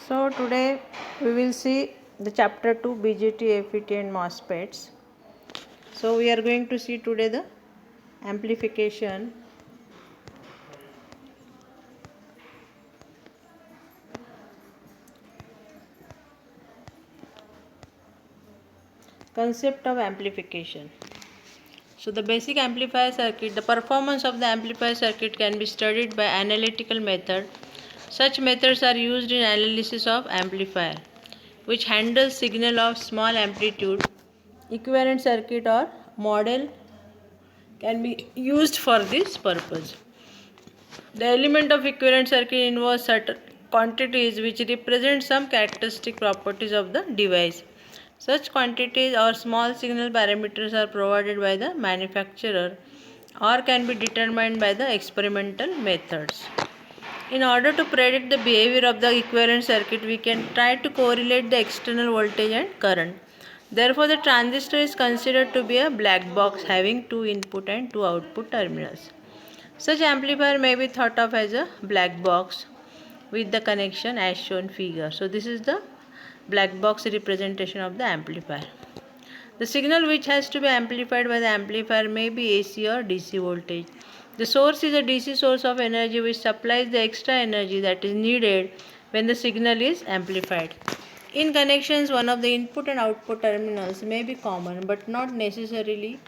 So today we will see the chapter 2 BJT, FET and MOSFETs. So we are going to see today the amplification, concept of amplification. So the basic amplifier circuit, the performance of the amplifier circuit can be studied by analytical method. Such methods are used in analysis of amplifier, which handles signal of small amplitude. Equivalent circuit or model can be used for this purpose. The element of equivalent circuit involves certain quantities which represent some characteristic properties of the device. Such quantities or small signal parameters are provided by the manufacturer or can be determined by the experimental methods. In order to predict the behavior of the equivalent circuit, we can try to correlate the external voltage and current. Therefore, the transistor is considered to be a black box having two input and two output terminals. Such amplifier may be thought of as a black box with the connection as shown figure. So this is the black box representation of the amplifier. The signal which has to be amplified by the amplifier may be AC or DC voltage. The source is a DC source of energy which supplies the extra energy that is needed when the signal is amplified. In connections, one of the input and output terminals may be common but not necessarily.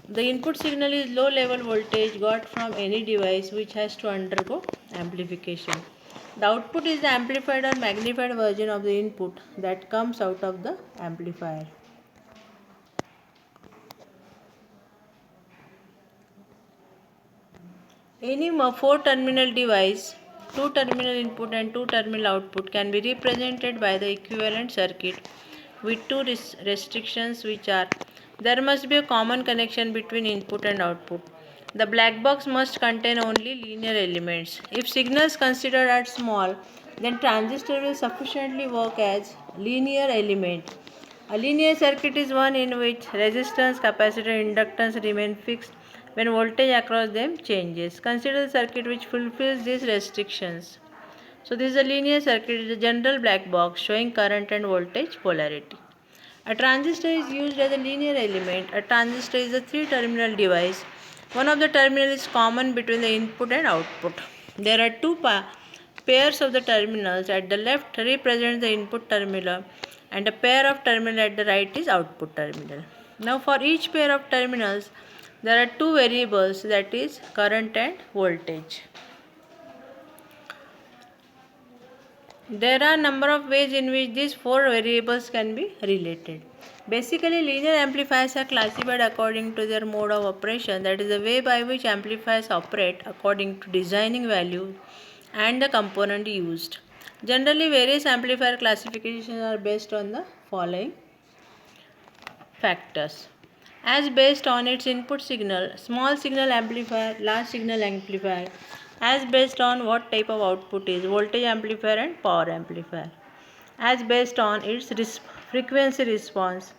The input signal is low level voltage got from any device which has to undergo amplification. The output is the amplified or magnified version of the input that comes out of the amplifier. Any four terminal device, two terminal input and two terminal output can be represented by the equivalent circuit with two restrictions, which are: there must be a common connection between input and output. The black box must contain only linear elements. If signals considered are small, then transistor will sufficiently work as linear element. A linear circuit is one in which resistance, capacitor, inductance remain fixed when voltage across them changes. Consider the circuit which fulfills these restrictions. So this is a linear circuit, is a general black box showing current and voltage polarity. A transistor is used as a linear element. A transistor is a three-terminal device. One of the terminals is common between the input and output. There are two pairs of the terminals. At the left represents the input terminal and a pair of terminals at the right is output terminal. Now for each pair of terminals, there are two variables, that is current and voltage. There are a number of ways in which these four variables can be related. Basically, linear amplifiers are classified according to their mode of operation, that is the way by which amplifiers operate according to designing value and the component used. Generally, various amplifier classifications are based on the following factors: as based on its input signal, small signal amplifier, large signal amplifier; as based on what type of output is, voltage amplifier and power amplifier; as based on its frequency response,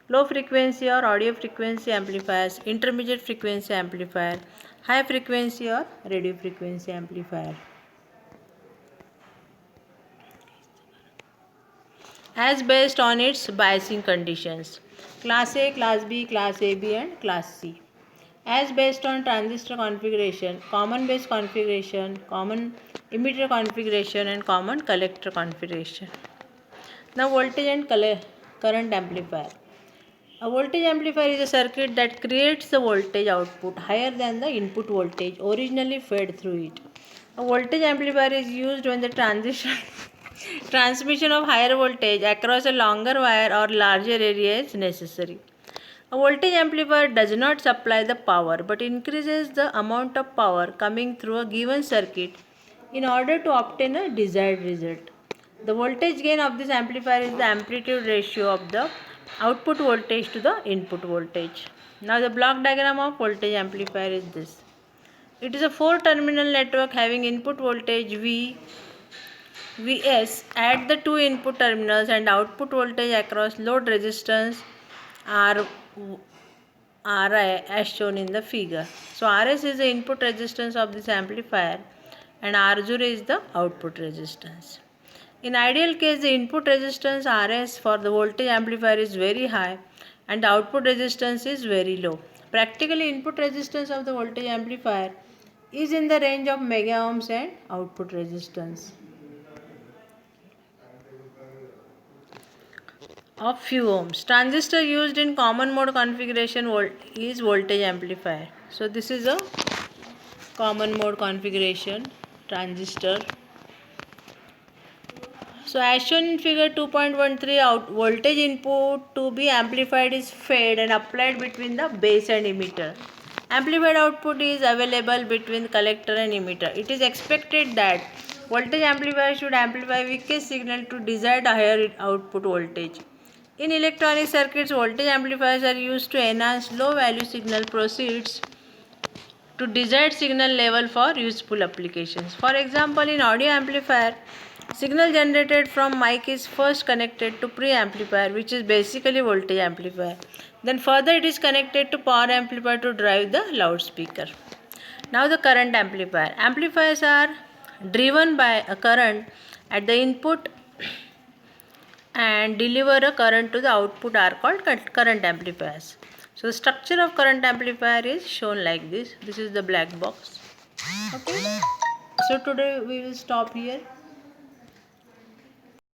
low frequency or audio frequency amplifiers, intermediate frequency amplifier, high frequency or radio frequency amplifier; as based on its biasing conditions, class A, class B, class AB and class C; as based on transistor configuration, common base configuration, common emitter configuration and common collector configuration. Now voltage and current amplifier. A voltage amplifier is a circuit that creates the voltage output higher than the input voltage originally fed through it. A voltage amplifier is used when the transmission of higher voltage across a longer wire or larger area is necessary. A voltage amplifier does not supply the power but increases the amount of power coming through a given circuit in order to obtain a desired result. The voltage gain of this amplifier is the amplitude ratio of the output voltage to the input voltage. Now the block diagram of voltage amplifier is this. It is a four-terminal network having input voltage Vs at the two input terminals and output voltage across load resistance Ri as shown in the figure. So Rs is the input resistance of this amplifier and R0 is the output resistance. In ideal case, the input resistance Rs for the voltage amplifier is very high and the output resistance is very low. Practically, input resistance of the voltage amplifier is in the range of mega ohms and output resistance of few ohms. Transistor used in common mode configuration is voltage amplifier. So this is a common mode configuration transistor. So as shown in figure 2.13, voltage input to be amplified is fed and applied between the base and emitter. Amplified output is available between collector and emitter. It is expected that voltage amplifier should amplify weakest signal to desired higher output voltage. In electronic circuits, voltage amplifiers are used to enhance low value signal proceeds to desired signal level for useful applications. For example, in audio amplifier, signal generated from mic is first connected to preamplifier, which is basically voltage amplifier. Then further it is connected to power amplifier to drive the loudspeaker. Now the current amplifier. Amplifiers are driven by a current at the input and deliver a current to the output are called current amplifiers. So the structure of current amplifier is shown like this. This is the black box. Okay. So today we will stop here.